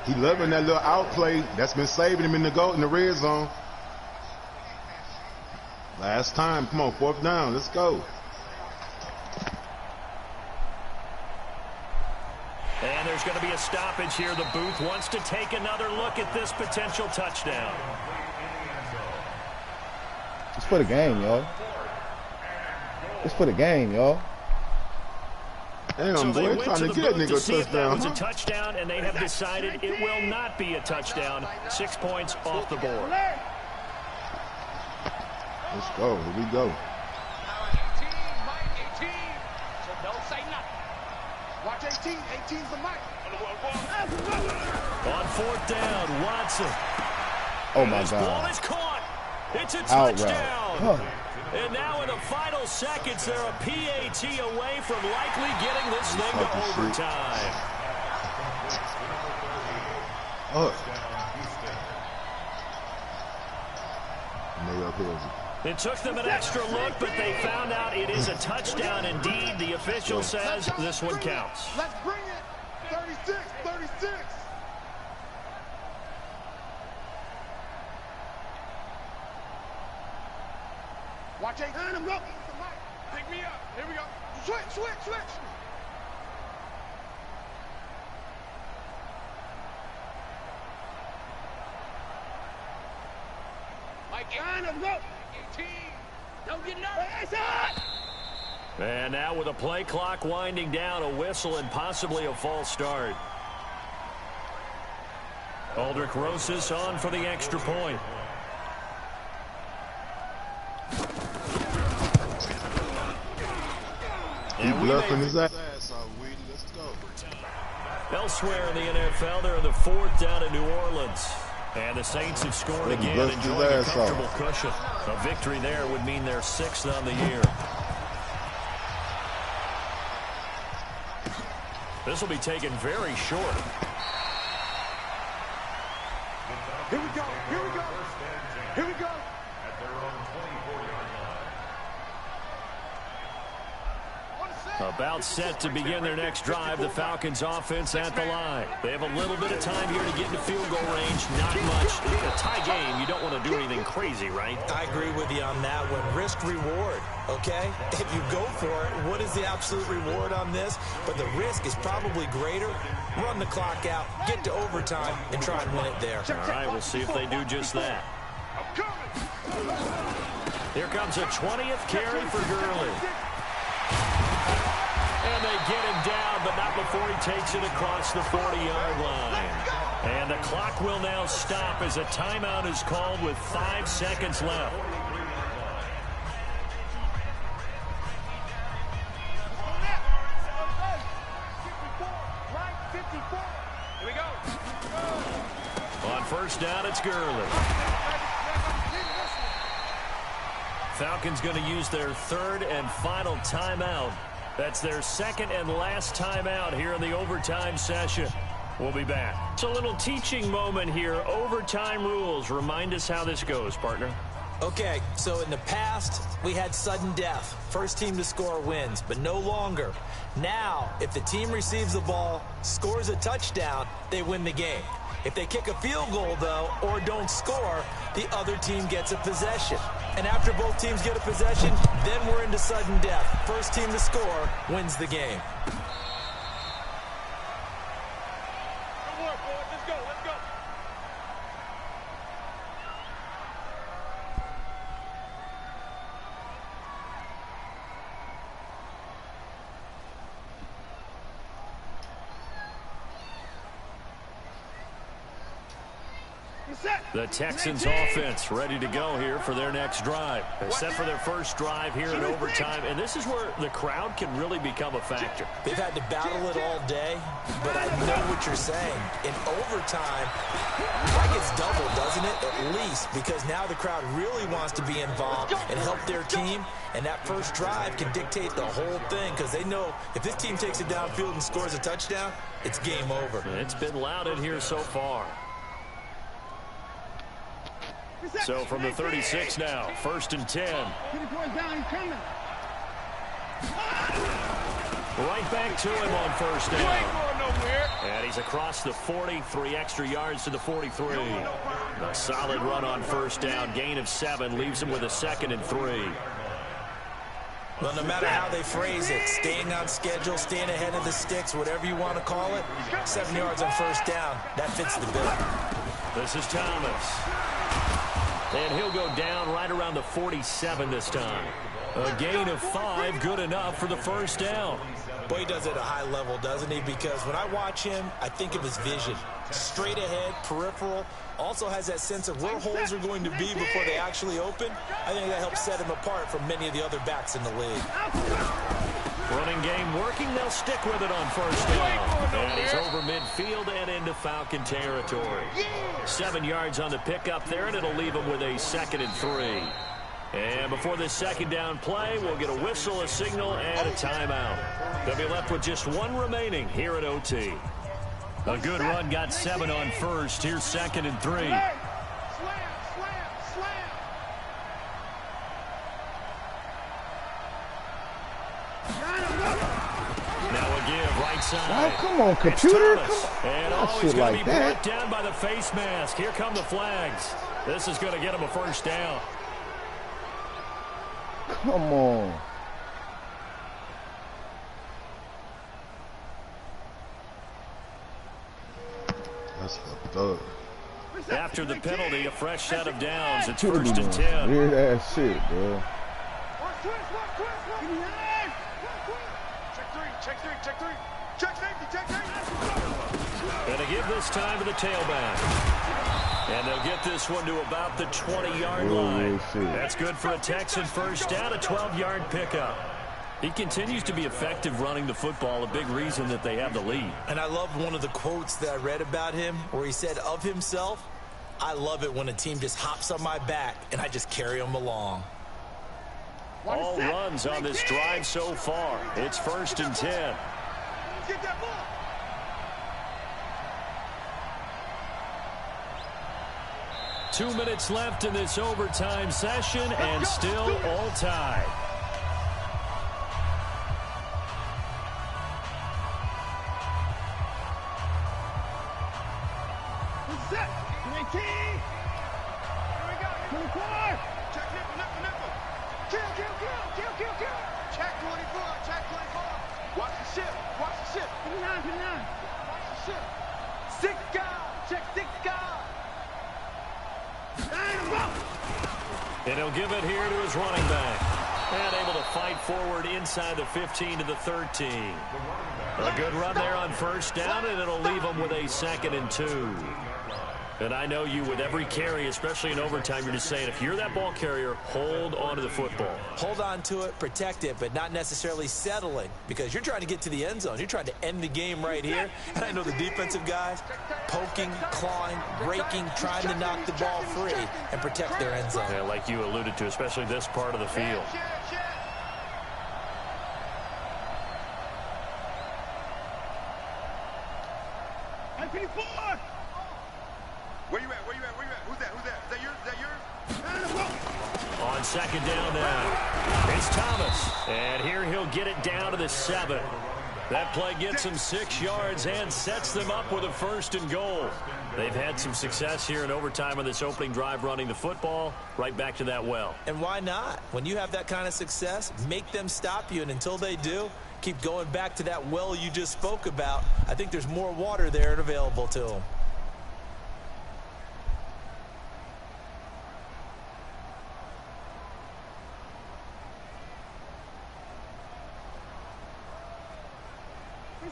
He loving that little outplay. That's been saving him in the red zone. Last time. Come on, 4th down. Let's go. And there's going to be a stoppage here. The booth wants to take another look at this potential touchdown. It's for the game, y'all. It's for the game, y'all. Damn, so boy, trying to get a nigga a touchdown. That was a touchdown, and they have decided it will not be a touchdown. 6 points off the board. Let's go. Here we go. 18, Mike, 18. So don't say nothing. Watch 18. 18's the mic. On 4th down, Watson. Oh, my This ball God. is caught. It's a Outright. touchdown. Huh. And now in the final seconds, they're a PAT away from likely getting this thing to overtime. It took them an extra look, but they found out it is a touchdown indeed. The official says this one counts. Let's bring it. 36, 36. Watch 8. Go. Pick me up. Here we go. Switch. Mike, go. 18. Don't get nervous. And now with a play clock winding down, a whistle and possibly a false start. Aldrich Rosas on for the extra point. He bluffing his ass. Elsewhere in the NFL, they're in the 4th down in New Orleans. And the Saints have scored again, enjoying a comfortable cushion. A victory there would mean they're 6th on the year. This will be taken very short. Here we go. Here we go. Here we go. About set to begin their next drive, the Falcons offense at the line. They have a little bit of time here to get into field goal range. Not much. In a tie game, you don't want to do anything crazy, right? I agree with you on that one. Risk reward, okay? If you go for it, what is the absolute reward on this? But the risk is probably greater. Run the clock out, get to overtime, and try and win it there. All right, we'll see if they do just that. Here comes a 20th carry for Gurley. And they get him down, but not before he takes it across the 40-yard line. And the clock will now stop as a timeout is called with 5 seconds left. Here we go. On first down, it's Gurley. Falcons going to use their third and final timeout. That's their second and last timeout here in the overtime session. We'll be back. It's a little teaching moment here. Overtime rules. Remind us how this goes, partner. Okay, so in the past, we had sudden death. First team to score wins, but no longer. Now, if the team receives the ball, scores a touchdown, they win the game. If they kick a field goal, though, or don't score, the other team gets a possession. And after both teams get a possession, then we're into sudden death. First team to score wins the game. Good work, boys. Let's go. Let's go. The Texans offense ready to go here for their next drive. Set for their first drive here in overtime. And this is where the crowd can really become a factor. They've had to battle it all day, but I know what you're saying. In overtime, that gets doubled, doesn't it? At least, because now the crowd really wants to be involved and help their team. And that first drive can dictate the whole thing because they know if this team takes it downfield and scores a touchdown, it's game over. It's been loud in here so far. So from the 36 now, 1st and 10. Right back to him on first down. And he's across the 40, 3 extra yards to the 43. A solid run on first down, gain of 7, leaves him with a 2nd and 3. Well, no matter how they phrase it, staying on schedule, staying ahead of the sticks, whatever you want to call it, 7 yards on first down, that fits the bill. This is Thomas. And he'll go down right around the 47 this time. A gain of 5, good enough for the first down. Boy, he does it at a high level, doesn't he? Because when I watch him, I think of his vision. Straight ahead, peripheral. Also has that sense of where holes are going to be before they actually open. I think that helps set him apart from many of the other backs in the league. Running game working. They'll stick with it on first down. And he's over midfield and into Falcon territory. 7 yards on the pickup there, and it'll leave him with a 2nd and 3. And before this second down play, we'll get a whistle, a signal, and a timeout. They'll be left with just 1 remaining here at OT. A good run, got 7 on first. Here's 2nd and 3. Now a give, right side. Oh, come on, computer. Come on. And Shit going like to be that. brought down by the face mask. Here come the flags. This is going to get him a first down. Come on. That's fucked up. After the penalty, a fresh set of downs. It's Should've 1st been and 10. weird ass shit, bro. Check three. Check safety. And to give this time to the tailback. And they'll get this one to about the 20-yard line. That's good for a Texan first down, a 12-yard pickup. He continues to be effective running the football, a big reason that they have the lead. And I love one of the quotes that I read about him where he said of himself, I love it when a team just hops on my back and I just carry them along. All runs on this drive so far. It's 1st and 10. Get that ball. 2 minutes left in this overtime session, and still all tied. Set. 19. Here we go. 24. Check nickel. Kill. Check 24. Check 24. Watch the ship. 59. Watch the ship. 6 guys. Check 6 guys. And he'll give it here to his running back. And able to fight forward inside the 15 to the 13. A good run there on first down, and it'll leave him with a 2nd and 2. And I know you, with every carry, especially in overtime, you're just saying, if you're that ball carrier, hold on to the football. Hold on to it, protect it, but not necessarily settling, because you're trying to get to the end zone. You're trying to end the game right here. And I know the defensive guys poking, clawing, breaking, trying to knock the ball free and protect their end zone. Yeah, like you alluded to, especially this part of the field. Where you at? Who's that? Is that yours? On 2nd down now, it's Thomas. And here he'll get it down to the 7. That play gets him 6 yards and sets them up with a 1st and goal. They've had some success here in overtime on this opening drive running the football. Right back to that well. And why not? When you have that kind of success, make them stop you, and until they do, keep going back to that well you just spoke about. I think there's more water there and available to them.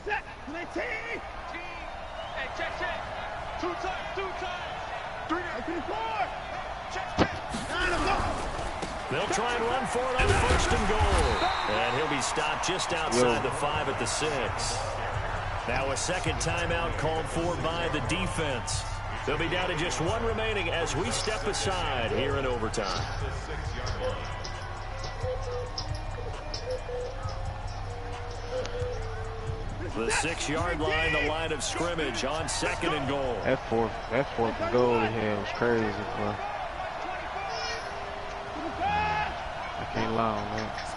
Set. 19. Hey, check. 2 times. 3 down. 4. Check. 9. They'll try and run for it on 1st and goal. And he'll be stopped just outside the 5 at the 6. Now a 2nd timeout called for by the defense. They'll be down to just 1 remaining as we step aside here in overtime. The 6-yard line, the line of scrimmage on 2nd and goal. That fourth and goal in here was crazy, bro. I can't lie on that.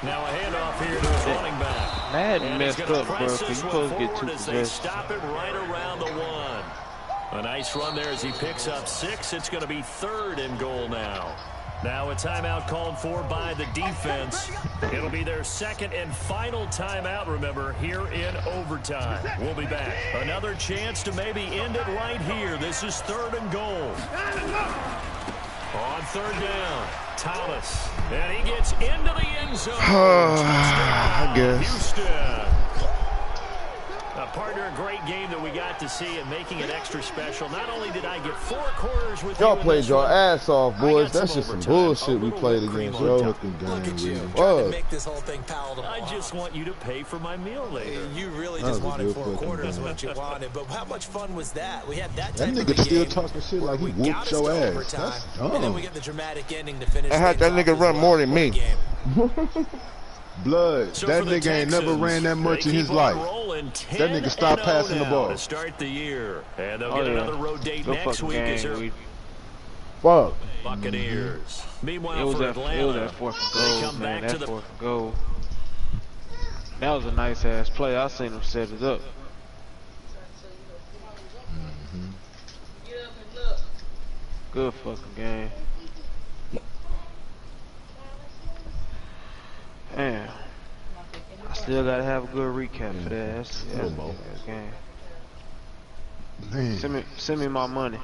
Now a handoff here to his running back. Madden messed up, bro, because you're supposed to get 2 as they possessions. stop him right around the 1. A nice run there as he picks up 6. It's going to be 3rd and goal now. Now a timeout called for by the defense. It'll be their 2nd and final timeout, remember, here in overtime. We'll be back. Another chance to maybe end it right here. This is 3rd and goal. On 3rd down, Thomas. And he gets into the end zone. I guess. Houston. Partner, a great game that we got to see and making it extra special. Not only did I get 4 quarters with Y'all you played your ass off, boys. some That's just some overtime. bullshit we played against, yo. Look at you, trying to What? make this whole thing palatable. I just want you to pay for my meal later. You really That just was a wanted good 4 fucking quarters game. what you wanted, but how much fun was that? We had that That type of a nigga still game talking shit like he where we whooped got us your to ass. overtime, That's and then dumb. we get the dramatic ending to finish. I had that things nigga off run as more well. than me. Game. Blood. So That for the nigga ain't never Texans, ran that much they in his keep on life. rolling, That nigga stopped 10-0 passing the now ball. to start the year. And they'll Oh, get yeah. another road date Good next fucking week as game. their Fuck. Buccaneers. Meanwhile, It was for that Atlanta, 4th and they goal, come man. back to That the 4th and goal. That was a nice ass play. I seen him set it up. Good fucking game. Damn. I still gotta have a good recap for that. That's a good game. Man. Send me my money.